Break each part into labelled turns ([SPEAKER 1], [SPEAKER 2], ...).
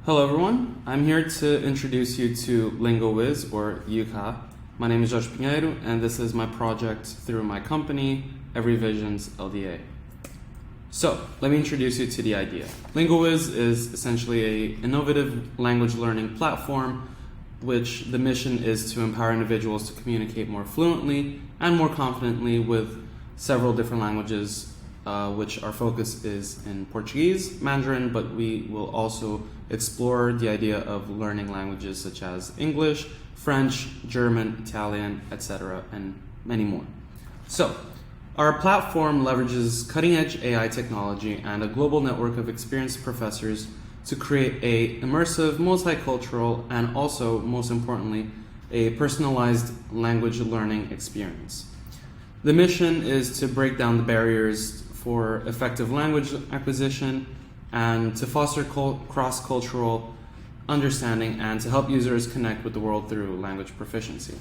[SPEAKER 1] Hello everyone, I'm here to introduce you to LingoWhiz, or Yǔkā. My name is Josh Pinheiro, and this is my project through my company, EveryVisions LDA. So, let me introduce you to the idea. LingoWhiz is essentially an innovative language learning platform which the mission is to empower individuals to communicate more fluently and more confidently with several different languages, which our focus is in Portuguese, Mandarin, but we will also explore the idea of learning languages such as English, French, German, Italian, etc., and many more. So, our platform leverages cutting-edge AI technology and a global network of experienced professors to create a immersive, multicultural, and also, most importantly, a personalized language learning experience. The mission is to break down the barriers for effective language acquisition and to foster cross-cultural understanding and to help users connect with the world through language proficiency.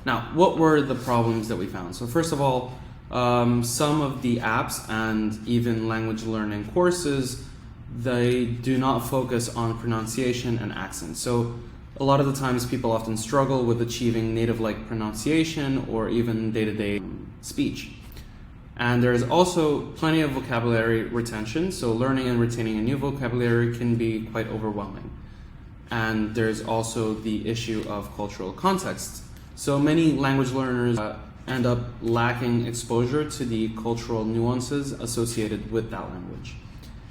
[SPEAKER 1] Now, what were the problems that we found? So first of all, some of the apps and even language learning courses, they do not focus on pronunciation and accent. So a lot of the times people often struggle with achieving native-like pronunciation or even day-to-day speech. And there's also plenty of vocabulary retention, so learning and retaining a new vocabulary can be quite overwhelming. And there's also the issue of cultural context. So many language learners end up lacking exposure to the cultural nuances associated with that language.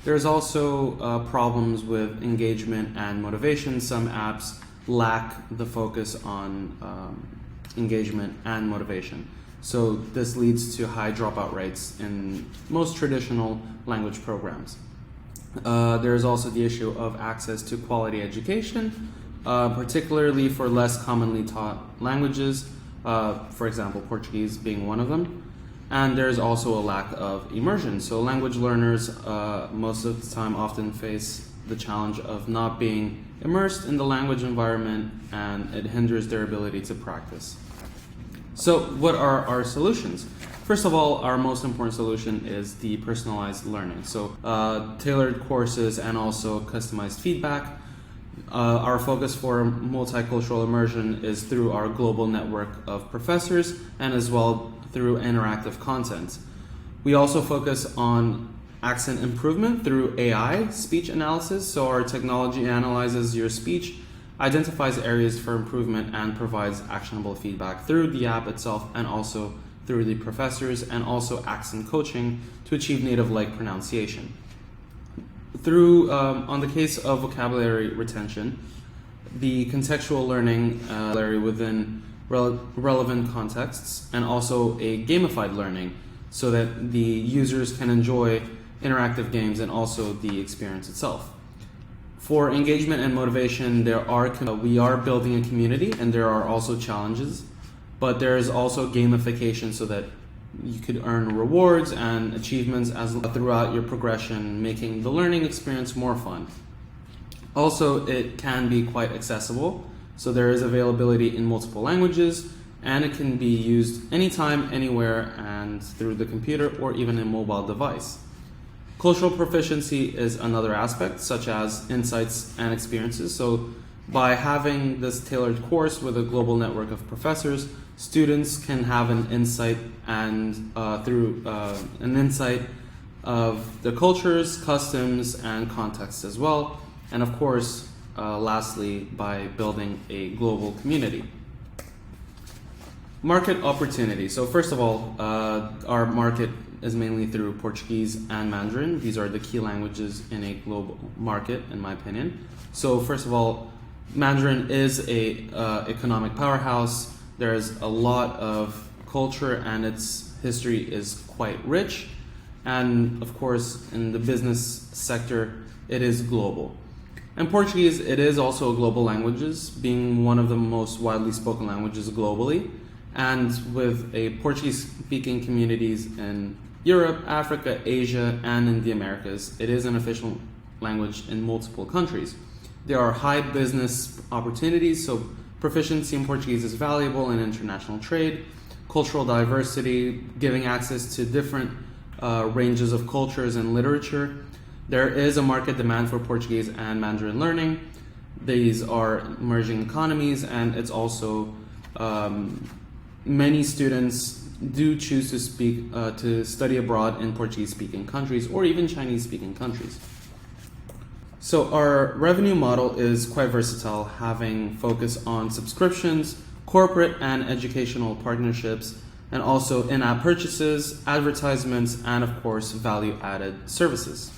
[SPEAKER 1] There's also problems with engagement and motivation. Some apps lack the focus on engagement and motivation. So this leads to high dropout rates in most traditional language programs. There's also the issue of access to quality education, particularly for less commonly taught languages, for example, Portuguese being one of them. And there's also a lack of immersion. So language learners most of the time often face the challenge of not being immersed in the language environment, and it hinders their ability to practice. So what are our solutions? First of all, our most important solution is the personalized learning. So tailored courses and also customized feedback. Our focus for multicultural immersion is through our global network of professors and as well through interactive content. We also focus on accent improvement through AI speech analysis. So our technology analyzes your speech, identifies areas for improvement, and provides actionable feedback through the app itself and also through the professors, and also accent coaching to achieve native-like pronunciation. Through, on the case of vocabulary retention, the contextual learning within relevant contexts, and also a gamified learning so that the users can enjoy interactive games and also the experience itself. For engagement and motivation, we are building a community, and there are also challenges, but there is also gamification so that you could earn rewards and achievements throughout your progression, making the learning experience more fun. Also, it can be quite accessible, so there is availability in multiple languages, and it can be used anytime, anywhere, and through the computer or even a mobile device. Cultural proficiency is another aspect, such as insights and experiences. So by having this tailored course with a global network of professors, students can have an insight and through an insight of the cultures, customs, and context as well. And of course, lastly, by building a global community. Market opportunity. So first of all, our market is mainly through Portuguese and Mandarin. These are the key languages in a global market, in my opinion. So first of all, Mandarin is a economic powerhouse. There's a lot of culture, and its history is quite rich. And of course, in the business sector, it is global. And Portuguese, it is also a global language, being one of the most widely spoken languages globally. And with a Portuguese-speaking communities in Europe, Africa, Asia, and in the Americas, it is an official language in multiple countries. There are high business opportunities, so proficiency in Portuguese is valuable in international trade, cultural diversity, giving access to different ranges of cultures and literature, There is a market demand for Portuguese and Mandarin learning. These are emerging economies, and it's also many students do choose to study abroad in Portuguese-speaking countries or even Chinese-speaking countries. So our revenue model is quite versatile, having focus on subscriptions, corporate and educational partnerships, and also in-app purchases, advertisements, and of course, value-added services.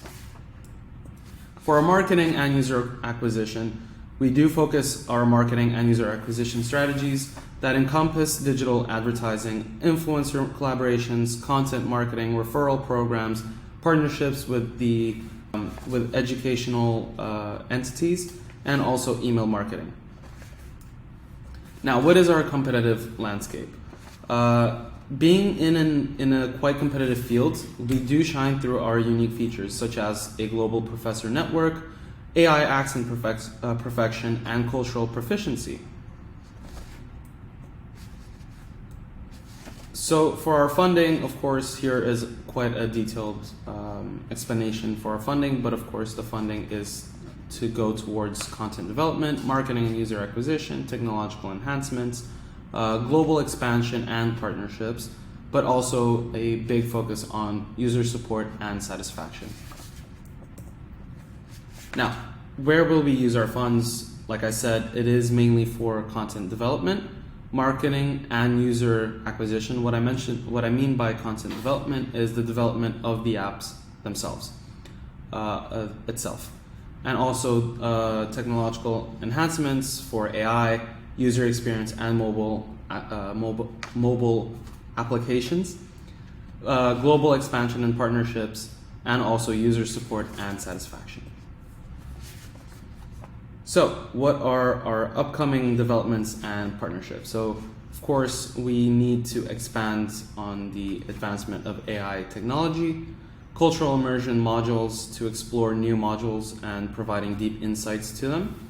[SPEAKER 1] For our marketing and user acquisition, we do focus our marketing and user acquisition strategies that encompass digital advertising, influencer collaborations, content marketing, referral programs, partnerships with educational entities, and also email marketing. Now, what is our competitive landscape? Being in a quite competitive field, we do shine through our unique features such as a global professor network, AI accent perfection, and cultural proficiency. So for our funding, of course, here is quite a detailed explanation for our funding, but of course the funding is to go towards content development, marketing and user acquisition, technological enhancements, global expansion and partnerships, but also a big focus on user support and satisfaction. Now, where will we use our funds? Like I said, it is mainly for content development, marketing, and user acquisition. What I mean by content development is the development of the apps themselves, and also technological enhancements for AI, user experience, and mobile applications, global expansion and partnerships, and also user support and satisfaction. So, what are our upcoming developments and partnerships? So, of course, we need to expand on the advancement of AI technology, cultural immersion modules to explore new modules and providing deep insights to them.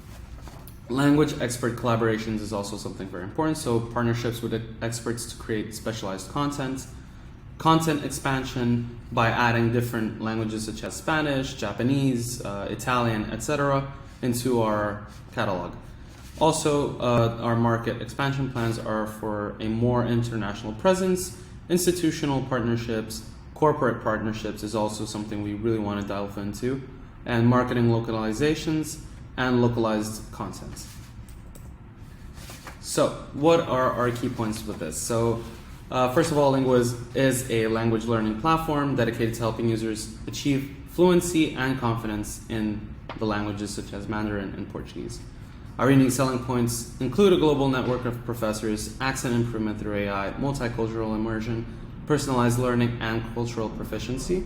[SPEAKER 1] Language expert collaborations is also something very important. So, partnerships with experts to create specialized content. Content expansion by adding different languages such as Spanish, Japanese, Italian, etc. into our catalog. Also, our market expansion plans are for a more international presence. Institutional partnerships, corporate partnerships is also something we really want to delve into, and marketing localizations and localized content. So, what are our key points with this? So, first of all, LingoWhiz is a language learning platform dedicated to helping users achieve fluency and confidence in the languages such as Mandarin and Portuguese. Our unique selling points include a global network of professors, accent improvement through AI, multicultural immersion, personalized learning, and cultural proficiency.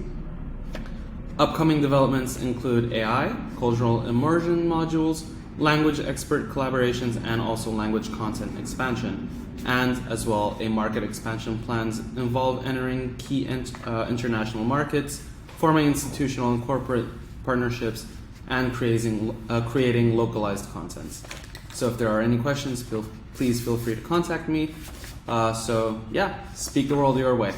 [SPEAKER 1] Upcoming developments include AI, cultural immersion modules, language expert collaborations, and also language content expansion. And as well, a market expansion plans involve entering key international markets, forming institutional and corporate partnerships, and creating localized content. So if there are any questions, please feel free to contact me. So yeah, speak the world your way.